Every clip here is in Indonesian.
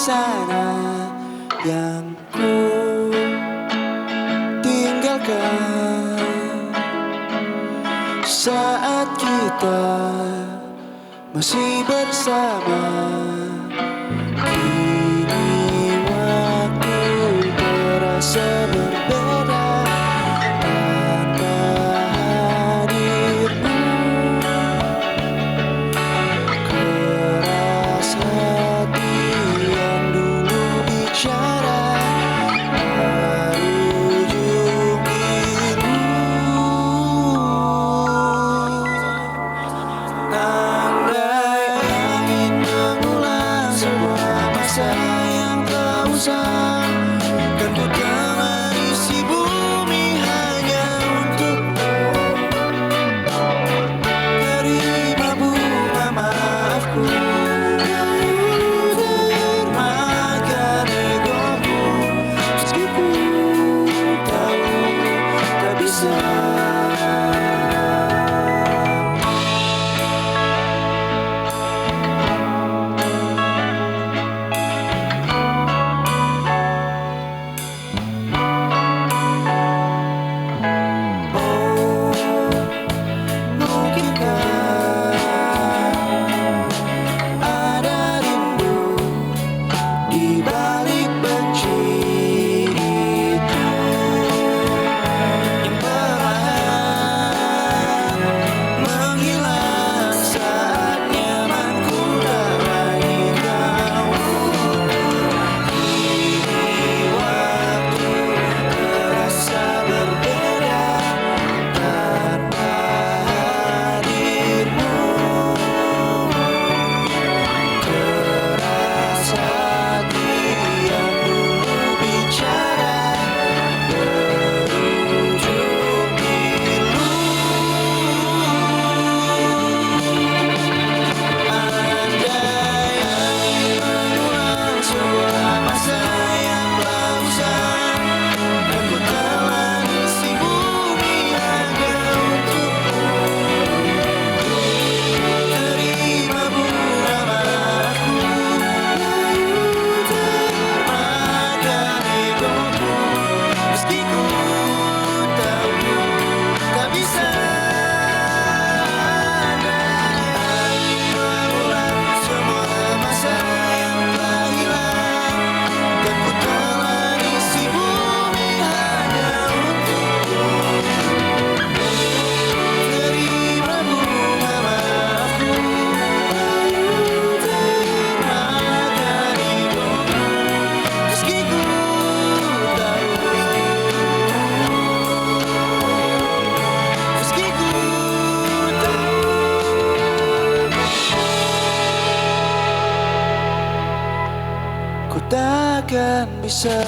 sana yang ku tinggalkan saat kita masih bersama. Kini waktu terasa berbeda tanpa hadirmu. Keras hati yang dulu bicara berujung pilu. Andai angin mengulang sebuah masa yang telah usang, kan ku telah isi bumi hanya untukmu. Terima bunga maafku, dermakan egoku, meski ku tahu tak bisa. Ada rindu di balik benci itu yang perlahan menghilang saat nyamanku darai kamu. Kini waktu terasa berbeda tanpa hadirmu. Keras hati yang dulu bicara berujung pilu. Andai angin mengulang sebuah masa yang telah usang, dan ku telah isi bumi hanya untukmu. Terima bunga maafku, dermakan egoku, meski ku tahu tak bisa. Andai angin mengulang semua masa yang telah hilang, dan ku telah isi bumi hanya untukmu. Terima bunga maafku, dermakan egoku, meski ku tahu, meski ku tahu. Ku takkan bisa.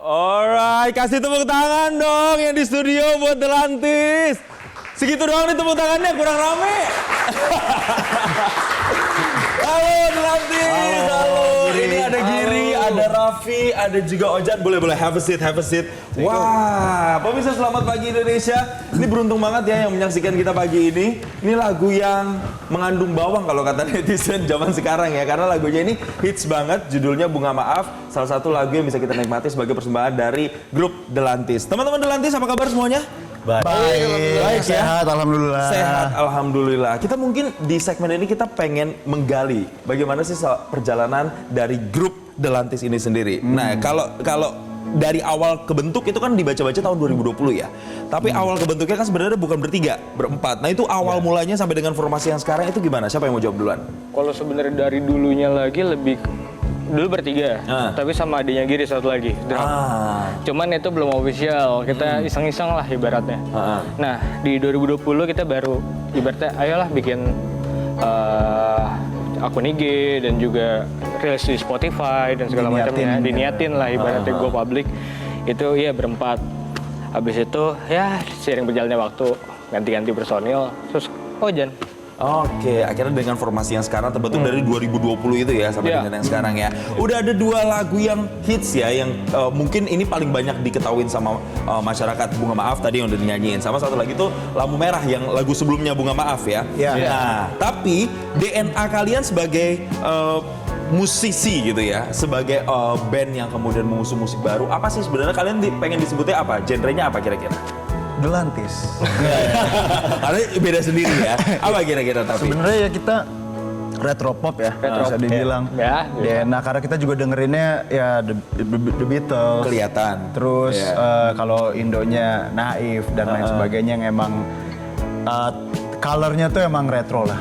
Alright, kasih tepuk tangan dong yang di studio buat Delantis. Segitu doang nih tepuk tangannya, kurang rame. Halo Delantis, halo. Ini ada Giri, ada Raffi, ada juga Ojan. Boleh have a seat, have a seat. Wah, pemirsa selamat pagi Indonesia. Ini beruntung banget ya yang menyaksikan kita pagi ini. Ini lagu yang mengandung bawang kalau kata netizen zaman sekarang ya. Karena lagunya ini hits banget, judulnya Bunga Maaf. Salah satu lagu yang bisa kita nikmati sebagai persembahan dari grup Delantis. Teman-teman Delantis, apa kabar semuanya? Baik, sehat, alhamdulillah. Sehat, alhamdulillah. Kita mungkin di segmen ini kita pengen menggali bagaimana sih perjalanan dari grup Delantis ini sendiri. Nah, kalau dari awal kebentuk itu kan dibaca-baca tahun 2020 ya. Tapi awal kebentuknya kan sebenarnya bukan bertiga, berempat. Nah, itu awal mulanya sampai dengan formasi yang sekarang itu gimana? Siapa yang mau jawab duluan? Kalau sebenarnya dari dulunya lagi lebih dulu bertiga, tapi sama adiknya Giri satu lagi, drum. Cuman itu belum official, kita iseng-iseng lah ibaratnya. Nah, di 2020 kita baru ibaratnya ayolah bikin akun IG dan juga rilis di Spotify dan segala macamnya, diniatin lah ibaratnya gue publik. Itu ya berempat. Habis itu ya seiring berjalannya waktu ganti-ganti personil, terus Ojan. Oke, akhirnya dengan formasi yang sekarang terbentuk dari 2020 itu ya sampai dengan yang sekarang ya. Udah ada 2 lagu yang hits ya, yang mungkin ini paling banyak diketahuin sama masyarakat, Bunga Maaf tadi yang udah dinyanyiin. Sama satu lagi tuh Lampu Merah yang lagu sebelumnya Bunga Maaf ya. Nah, tapi DNA kalian sebagai musisi gitu ya, sebagai band yang kemudian mengusung musik baru, apa sih sebenarnya kalian pengen disebutnya apa? Genrenya apa kira-kira? Delantis. Karena beda sendiri ya. Apa kira-kira tapi? Sebenarnya ya kita retro pop ya, bisa dibilang. Ya. DNA karena kita juga dengerinnya ya The Beatles. Kelihatan. Terus kalau Indonya Naif dan lain sebagainya yang emang colornya tuh emang retro lah.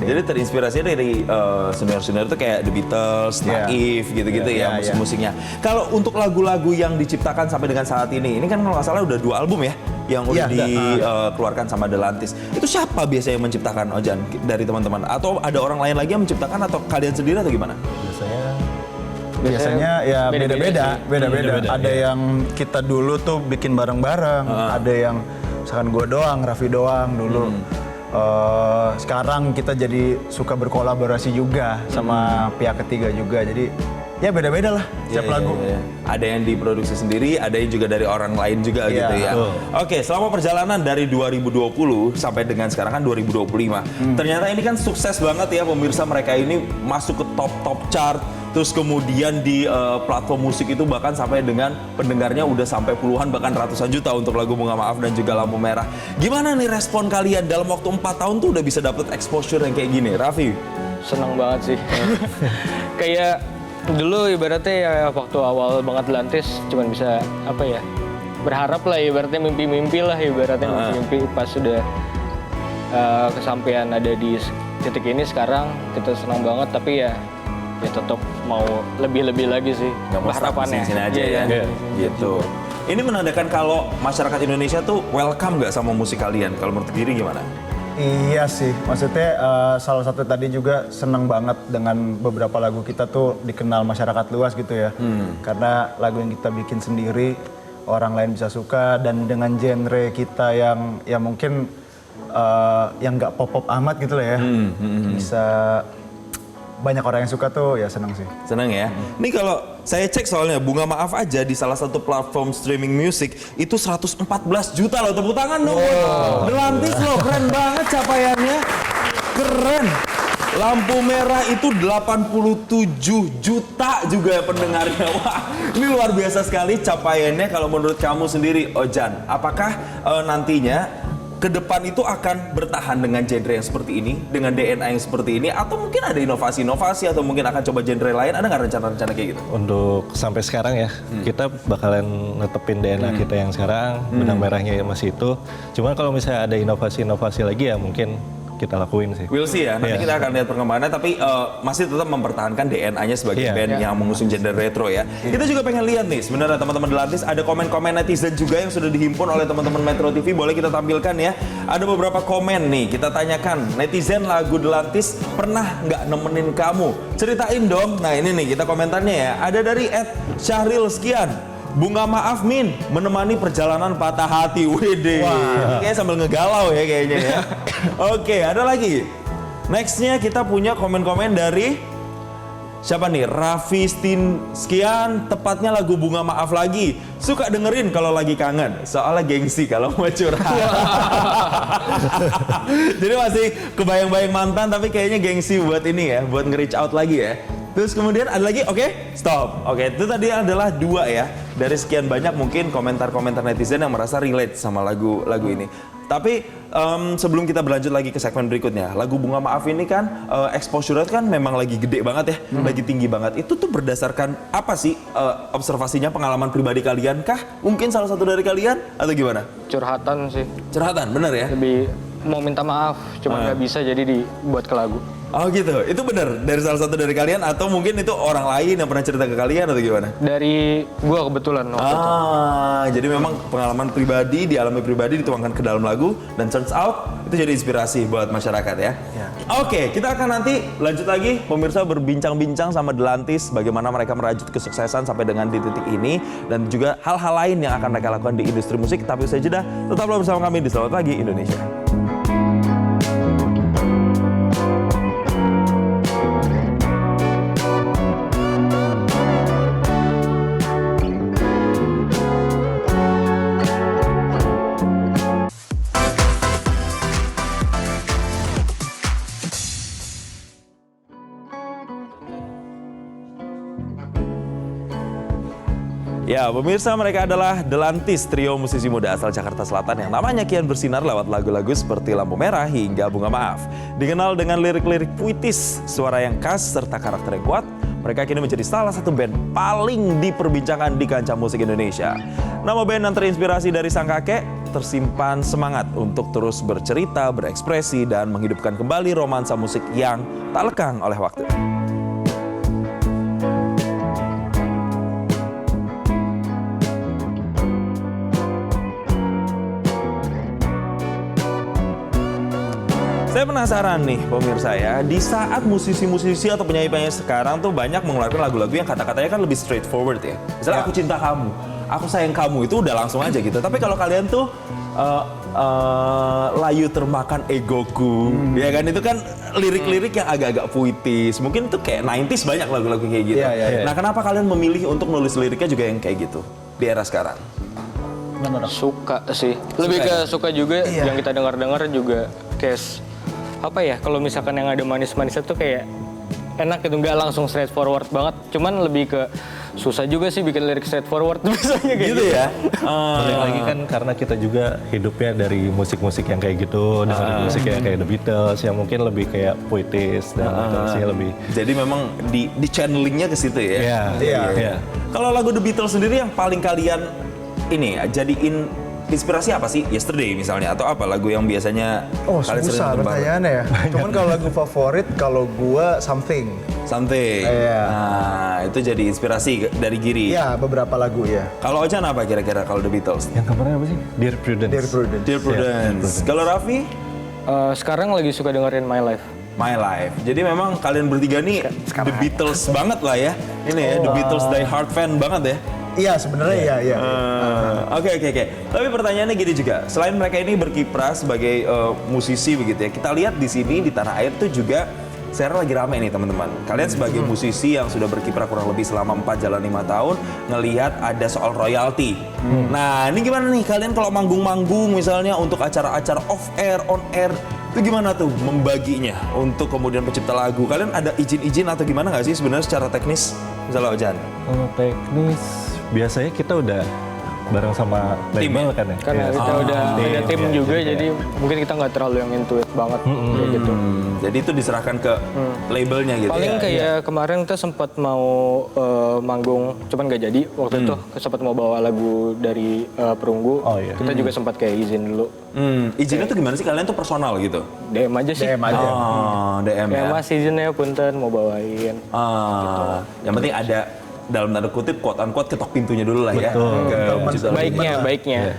Jadi terinspirasinya dari senior-senior tuh kayak The Beatles, Naif gitu-gitu ya musik-musiknya. Kalau untuk lagu-lagu yang diciptakan sampai dengan saat ini kan kalau nggak salah udah 2 album ya yang udah dikeluarkan sama Delantis. Itu siapa biasanya yang menciptakan, Ojan, dari teman-teman? Atau ada orang lain lagi yang menciptakan atau kalian sendiri atau gimana? Biasanya ya beda-beda. Ada yang kita dulu tuh bikin bareng-bareng, ada yang misalkan gue doang, Raffi doang dulu. Sekarang kita jadi suka berkolaborasi juga sama pihak ketiga juga. Jadi ya beda-beda lah setiap lagu. Ada yang diproduksi sendiri, ada yang juga dari orang lain juga gitu ya. Oke, selama perjalanan dari 2020 sampai dengan sekarang kan 2025. Ternyata ini kan sukses banget ya pemirsa, mereka ini masuk ke top chart. Terus kemudian di platform musik itu bahkan sampai dengan pendengarnya udah sampai puluhan bahkan ratusan juta untuk lagu Bunga Maaf dan juga Lampu Merah. Gimana nih respon kalian dalam waktu 4 tahun tuh udah bisa dapet exposure yang kayak gini, Raffi? Seneng banget sih. Kayak dulu ibaratnya ya waktu awal banget Delantis cuman bisa apa ya, berharap lah ibaratnya, mimpi-mimpi lah ibaratnya, mimpi pas sudah kesampaian ada di titik ini sekarang kita senang banget, tapi ya tetap mau lebih-lebih lagi sih. Nggak mau harapannya sini aja ya. Gitu. Ini menandakan kalau masyarakat Indonesia tuh welcome nggak sama musik kalian? Kalau menurut diri gimana? Iya sih, maksudnya salah satu tadi juga seneng banget dengan beberapa lagu kita tuh dikenal masyarakat luas gitu ya. Karena lagu yang kita bikin sendiri, orang lain bisa suka, dan dengan genre kita yang ya mungkin yang nggak pop-pop amat gitu lah ya. Bisa banyak orang yang suka tuh ya seneng sih. Seneng ya. Ini kalau saya cek soalnya Bunga Maaf aja di salah satu platform streaming music itu 114 juta loh, tepuk tangan dong. Delantis loh, keren banget capaiannya. Keren. Lampu Merah itu 87 juta juga ya pendengarnya. Wah, ini luar biasa sekali capaiannya. Kalau menurut kamu sendiri, Ojan, apakah nantinya ke depan itu akan bertahan dengan genre yang seperti ini, dengan DNA yang seperti ini, atau mungkin ada inovasi-inovasi, atau mungkin akan coba genre lain? Ada nggak rencana-rencana kayak gitu? Untuk sampai sekarang ya, kita bakalan netepin DNA kita yang sekarang, benang merahnya masih itu. Cuman kalau misalnya ada inovasi-inovasi lagi ya mungkin kita lakuin sih. We'll see ya, nanti kita akan lihat perkembangannya, tapi masih tetap mempertahankan DNA-nya sebagai band yang mengusung genre retro ya. Kita juga pengen lihat nih, sebenarnya teman-teman Delantis, ada komen-komen netizen juga yang sudah dihimpun oleh teman-teman Metro TV, boleh kita tampilkan ya. Ada beberapa komen nih, kita tanyakan, netizen lagu Delantis pernah nggak nemenin kamu? Ceritain dong. Nah ini nih, kita komentarnya ya. Ada dari @Syahril sekian. Bunga Maaf Min, menemani perjalanan patah hati. Wede. Kayaknya sambil ngegalau ya kayaknya ya. Oke, ada lagi. Nextnya kita punya komen-komen dari siapa nih? Raffi sekian, tepatnya lagu Bunga Maaf lagi. Suka dengerin kalau lagi kangen. Soalnya gengsi kalau mau curhat. Jadi masih kebayang-bayang mantan tapi kayaknya gengsi buat ini ya, buat nge-reach out lagi ya. Terus kemudian ada lagi, oke, stop. Oke, itu tadi adalah 2 ya. Dari sekian banyak mungkin komentar-komentar netizen yang merasa relate sama lagu ini. Tapi sebelum kita berlanjut lagi ke segmen berikutnya, lagu Bunga Maaf ini kan exposure-nya kan memang lagi gede banget ya, lagi tinggi banget. Itu tuh berdasarkan apa sih observasinya, pengalaman pribadi kalian kah? Mungkin salah satu dari kalian atau gimana? Curhatan sih. Curhatan, bener ya? Lebih mau minta maaf, cuma nggak bisa jadi dibuat ke lagu. Oh gitu, itu benar dari salah satu dari kalian atau mungkin itu orang lain yang pernah cerita ke kalian atau gimana? Dari gua kebetulan waktu itu. Jadi memang pengalaman pribadi, dialami pribadi dituangkan ke dalam lagu dan turns out itu jadi inspirasi buat masyarakat ya. Oke, kita akan nanti lanjut lagi pemirsa berbincang-bincang sama Delantis bagaimana mereka merajut kesuksesan sampai dengan di titik ini dan juga hal-hal lain yang akan mereka lakukan di industri musik. Tapi usai jeda, tetaplah bersama kami di Selamat Pagi Indonesia. Ya, pemirsa, mereka adalah Delantis, trio musisi muda asal Jakarta Selatan yang namanya kian bersinar lewat lagu-lagu seperti Lampu Merah hingga Bunga Maaf. Dikenal dengan lirik-lirik puitis, suara yang khas, serta karakter yang kuat, mereka kini menjadi salah satu band paling diperbincangkan di kancah musik Indonesia. Nama band yang terinspirasi dari sang kakek tersimpan semangat untuk terus bercerita, berekspresi, dan menghidupkan kembali romansa musik yang tak lekang oleh waktu. Saya penasaran nih pemirsa ya, di saat musisi-musisi atau penyanyi-penyanyi sekarang tuh banyak mengeluarkan lagu-lagu yang kata-katanya kan lebih straightforward ya. Misalnya aku cinta kamu, aku sayang kamu, itu udah langsung aja gitu. Tapi kalau kalian tuh layu termakan egoku, ya kan itu kan lirik-lirik yang agak-agak puitis. Mungkin tuh kayak 90s banyak lagu-lagu kayak gitu. Nah, kenapa kalian memilih untuk nulis liriknya juga yang kayak gitu di era sekarang? Suka sih, lebih ke suka juga yang kita dengar-dengar juga kayak apa ya, kalau misalkan yang ada manis-manisnya tuh kayak enak gitu, nggak langsung straightforward banget, cuman lebih ke susah juga sih bikin lirik straightforward biasanya kayak gitu ya. Balik lagi kan karena kita juga hidupnya dari musik-musik yang kayak gitu, dari musik yang kayak The Beatles yang mungkin lebih kayak puitis dan sih lebih. Jadi memang di channelingnya ke situ ya. Iya. Kalau lagu The Beatles sendiri yang paling kalian ini jadiin inspirasi apa sih? Yesterday misalnya atau apa lagu yang biasanya kalian sering susah tembak? pertanyaannya ya. Cuman kalau lagu favorit, kalau gua Something. Something. Iya. Nah, itu jadi inspirasi dari Giri. Ya, beberapa lagu ya. Kalau Ojan apa kira-kira kalau The Beatles? Yang kemarin apa sih? Dear Prudence. Dear Prudence. Dear Prudence. Kalau Raffi? Sekarang lagi suka dengerin My Life. My Life. Jadi memang kalian bertiga nih The Beatles banget lah ya. Ini ya, The Beatles die hard fan banget ya. Iya, sebenarnya iya. Oke. Tapi pertanyaannya gini juga, selain mereka ini berkiprah sebagai musisi begitu ya, kita lihat di sini di tanah air tuh juga sekarang lagi rame nih teman-teman. Kalian sebagai musisi yang sudah berkiprah kurang lebih selama 4 jalan 5 tahun, ngelihat ada soal royalti. Nah, ini gimana nih kalian kalau manggung-manggung misalnya untuk acara-acara off air, on air, itu gimana tuh membaginya untuk kemudian pencipta lagu? Kalian ada izin-izin atau gimana nggak sih sebenarnya secara teknis? Misalnya Ojan. Kalau teknis biasanya kita udah bareng sama label kan ya. Karena kita udah ada tim juga, jadi mungkin kita nggak terlalu yang intuit banget kayak gitu. Jadi itu diserahkan ke labelnya gitu. Paling ya? kayak kemarin kita sempat mau manggung, cuman nggak jadi waktu itu. Sempat mau bawa lagu dari Perunggu, kita juga sempat kayak izin dulu. Izinnya tuh gimana sih? Kalian tuh personal gitu? DM aja sih. DM aja. DM ya? Ya mas izinnya punten mau bawain. Yang penting ada dalam tanda kutip quote unquote ketok pintunya dulu lah ya. Baiknya.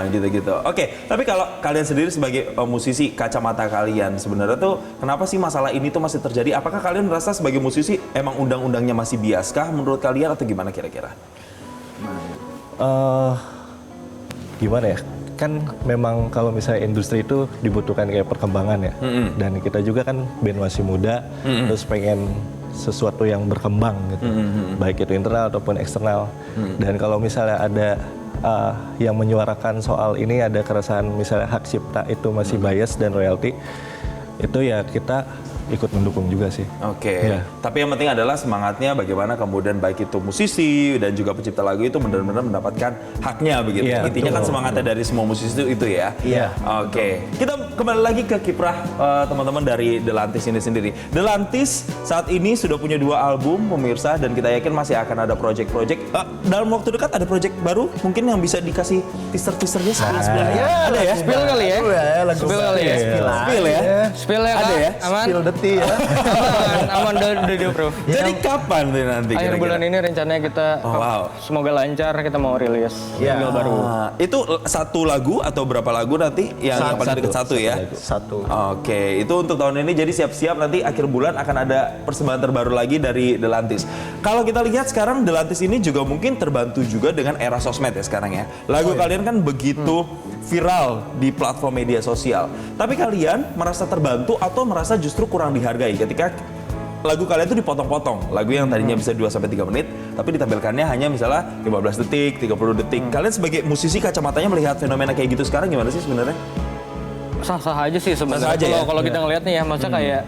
Gitu. Oke, tapi kalau kalian sendiri sebagai musisi, kacamata kalian sebenarnya tuh kenapa sih masalah ini tuh masih terjadi? Apakah kalian merasa sebagai musisi emang undang-undangnya masih biaskah menurut kalian atau gimana kira-kira? Gimana ya? Kan memang kalau misalnya industri itu dibutuhkan kayak perkembangan ya. Dan kita juga kan band masih muda, terus pengen sesuatu yang berkembang gitu, baik itu internal ataupun eksternal. Dan kalau misalnya ada yang menyuarakan soal ini, ada keresahan misalnya hak cipta itu masih bias dan royalti, itu ya kita ikut mendukung juga sih. Oke. Ya. Tapi yang penting adalah semangatnya bagaimana kemudian baik itu musisi dan juga pencipta lagu itu benar-benar mendapatkan haknya begitu. Iya, Intinya kan semangatnya dari semua musisi itu ya. Iya. Oke. Kita kembali lagi ke kiprah teman-teman dari Delantis ini sendiri. Delantis saat ini sudah punya 2 album pemirsa dan kita yakin masih akan ada project-project. Dalam waktu dekat ada project baru mungkin yang bisa dikasih teaser-teasernya sebelah ya. Ada ya? Spill kali ya? Lagu Spill kali ya? Spill ya? Spill ya, Ada Kak? ya? Aman? Spill deti ya. Aman, udah bro. Jadi kapan nih nanti Akhir kira-kira? bulan ini rencananya kita, Oh, wow. semoga lancar, kita mau rilis Iya. single baru. Itu satu lagu atau berapa lagu nanti yang paling dekat satu ya? Satu. Oke, itu untuk tahun ini jadi siap-siap nanti akhir bulan akan ada persembahan terbaru lagi dari Delantis. Kalau kita lihat sekarang Delantis ini juga mungkin terbantu juga dengan era sosmed ya sekarang ya. Lagu kalian kan begitu viral di platform media sosial. Tapi kalian merasa terbantu atau merasa justru kurang dihargai ketika lagu kalian itu dipotong-potong. Lagu yang tadinya bisa 2-3 menit, tapi ditampilkannya hanya misalnya 15 detik, 30 detik. Kalian sebagai musisi kacamatanya melihat fenomena kayak gitu sekarang gimana sih sebenarnya? Sah-sah aja sih sebenarnya. Sah-sah aja ya? Kalau kita ngeliat nih ya, masa kayak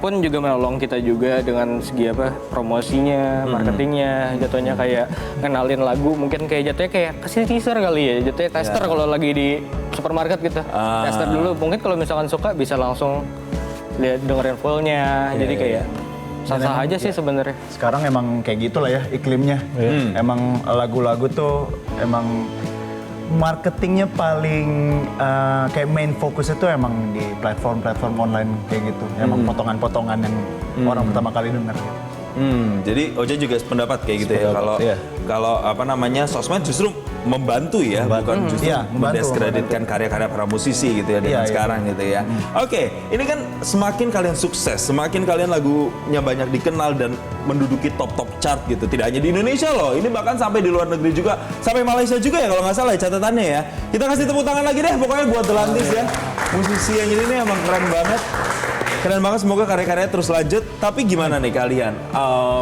pun juga menolong kita juga dengan segi apa promosinya, marketingnya, jatuhnya kayak kenalin lagu, mungkin kayak jatuhnya kayak kasih teaser kali ya, jatuhnya tester kalau lagi di supermarket gitu, tester dulu. Mungkin kalau misalkan suka bisa langsung lihat dengerin fullnya, jadi kayak sah-sah aja sih sebenarnya. Sekarang emang kayak gitulah ya iklimnya. Emang lagu-lagu tuh emang marketingnya paling kayak main fokusnya tuh emang di platform-platform online kayak gitu. Emang potongan-potongan yang orang pertama kali denger. Jadi Oja juga pendapat kayak gitu ya. Kalau apa namanya sosmed justru membantu ya, bukan justru Iya, membantu, mendiskreditkan karya-karya para musisi gitu ya dengan Iya, sekarang gitu ya. Oke, ini kan semakin kalian sukses, semakin kalian lagunya banyak dikenal dan menduduki top chart gitu. Tidak hanya di Indonesia loh, ini bahkan sampai di luar negeri juga, sampai Malaysia juga ya kalau nggak salah ya catatannya ya. Kita kasih tepuk tangan lagi deh pokoknya buat Delantis ya. Musisi yang ini emang keren banget. Keren banget, semoga karya-karyanya terus lanjut. Tapi gimana nih kalian?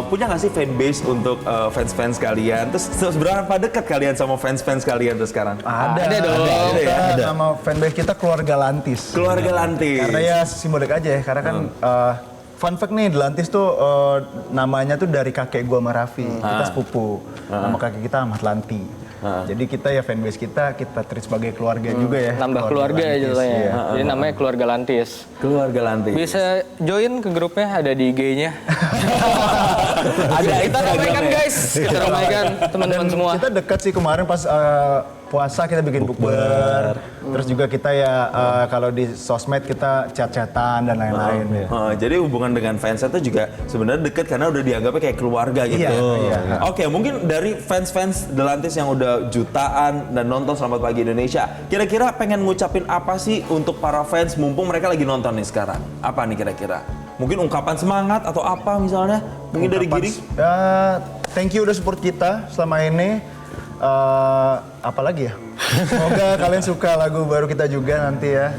Punya nggak sih fanbase untuk fans-fans kalian? Terus seberapa dekat kalian sama fans-fans kalian tuh sekarang? Ada dong. Kita sama fanbase kita keluarga Lantis. Keluarga Lantis. Karena ya simbolik aja ya, karena kan fun fact nih, Delantis tuh namanya tuh dari kakek gua sama Raffi. Kita sepupu. Nama kakek kita Ahmad Lanti. Jadi kita ya fanbase kita treat sebagai keluarga juga ya. Nambah keluarga ya Lantis, jatuhnya. iya. Jadi namanya keluarga Lantis. Keluarga Lantis. Bisa join ke grupnya, ada di IG-nya. Ada Kita ramaikan guys, kita ramaikan teman-teman semua. Kita dekat sih kemarin pas puasa kita bikin bukber. Terus juga kita ya kalau di sosmed kita chat-chatan dan lain-lain. Jadi hubungan dengan fans itu juga sebenarnya dekat karena udah dianggapnya kayak keluarga gitu. Iya. Oke, mungkin dari fans-fans Delantis yang udah jutaan dan nonton Selamat Pagi Indonesia, kira-kira pengen ngucapin apa sih untuk para fans mumpung mereka lagi nonton nih sekarang? Apa nih kira-kira? Mungkin ungkapan semangat atau apa misalnya? Mungkin dari Giri? Thank you udah support kita selama ini. Apalagi ya? Semoga kalian suka lagu baru kita juga nanti ya.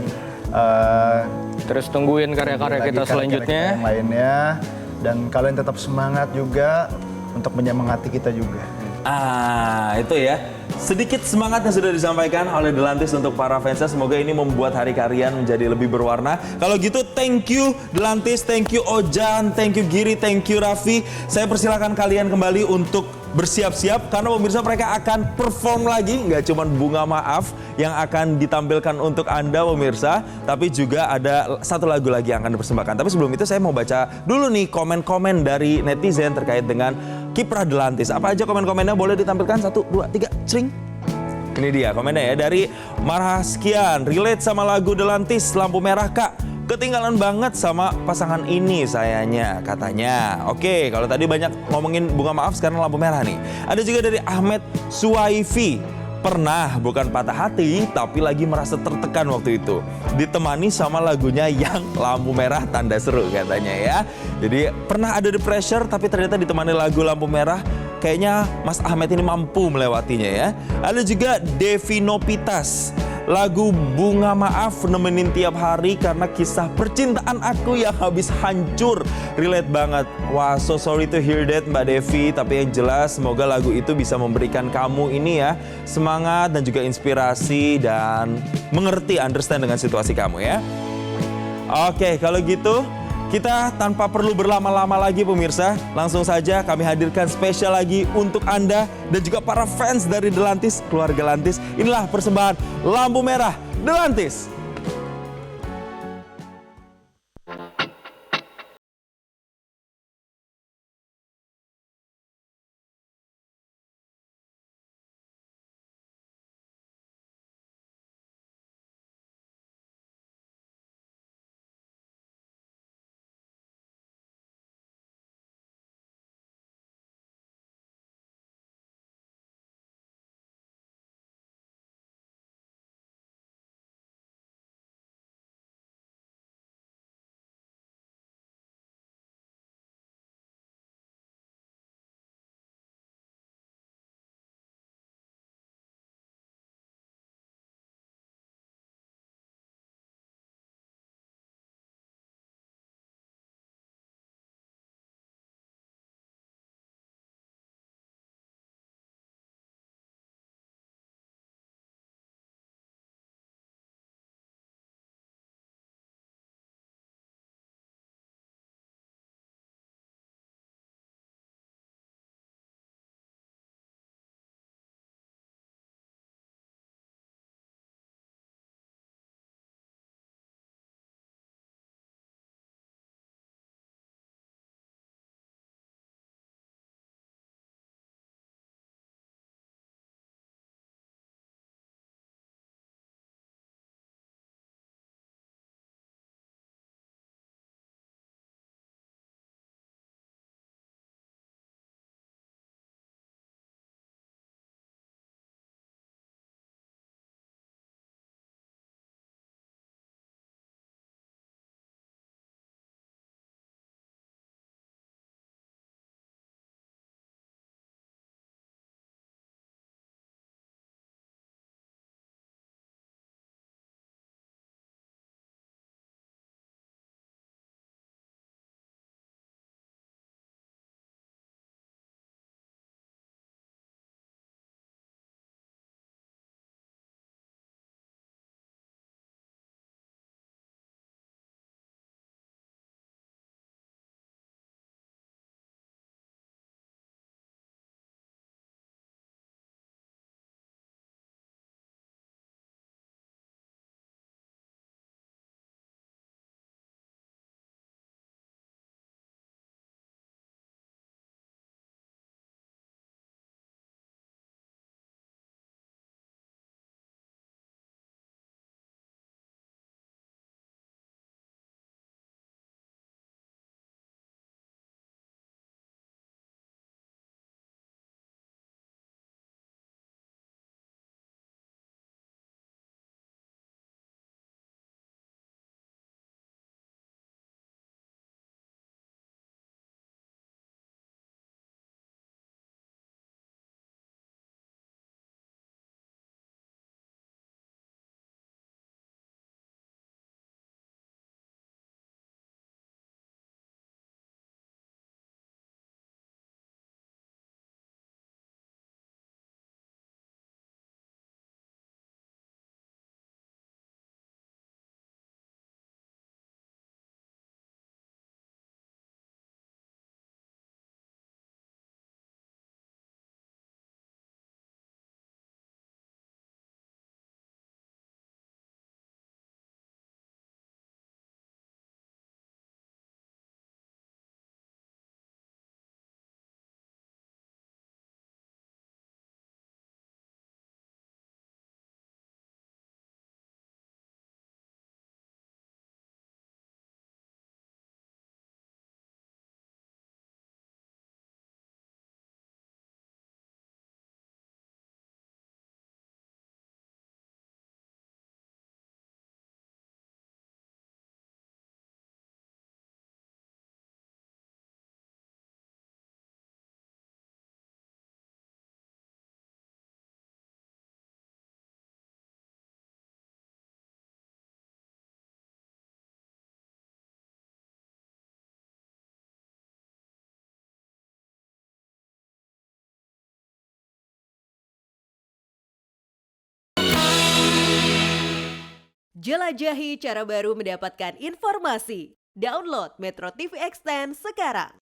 Terus tungguin karya-karya Lagi kita karya-karya selanjutnya. yang lainnya, dan kalian tetap semangat juga untuk menyemangati kita juga. Itu ya. Sedikit semangat yang sudah disampaikan oleh Delantis untuk para fansnya. Semoga ini membuat hari kalian menjadi lebih berwarna. Kalau gitu, thank you Delantis, thank you Ojan, thank you Giri, thank you Raffi. Saya persilakan kalian kembali untuk bersiap-siap karena pemirsa mereka akan perform lagi, nggak cuma Bunga Maaf yang akan ditampilkan untuk Anda pemirsa, tapi juga ada satu lagu lagi yang akan dipersembahkan. Tapi sebelum itu saya mau baca dulu nih komen-komen dari netizen terkait dengan kiprah Delantis. Apa aja komen-komennya boleh ditampilkan? 1, 2, 3, cring. Ini dia komennya ya dari Marhaskian. Relate sama lagu Delantis, Lampu Merah Kak. Ketinggalan banget sama pasangan ini sayanya, katanya. Oke, kalau tadi banyak ngomongin Bunga Maaf, sekarang Lampu Merah nih. Ada juga dari Ahmed Suwaifi. Pernah bukan patah hati, tapi lagi merasa tertekan waktu itu. Ditemani sama lagunya yang Lampu Merah Tanda Seru katanya ya. Jadi pernah ada di pressure, tapi ternyata ditemani lagu Lampu Merah. Kayaknya Mas Ahmed ini mampu melewatinya ya. Ada juga Devi Nopitas. Lagu Bunga Maaf nemenin tiap hari karena kisah percintaan aku yang habis hancur. Relate banget. Wah, so sorry to hear that Mbak Devi. Tapi yang jelas semoga lagu itu bisa memberikan kamu ini ya semangat dan juga inspirasi dan mengerti, understand dengan situasi kamu ya. Oke, kalau gitu kita tanpa perlu berlama-lama lagi pemirsa, langsung saja kami hadirkan spesial lagi untuk Anda dan juga para fans dari Delantis, keluarga Lantis. Inilah persembahan Lampu Merah Delantis. Jelajahi cara baru mendapatkan informasi. Download Metro TV Extend sekarang.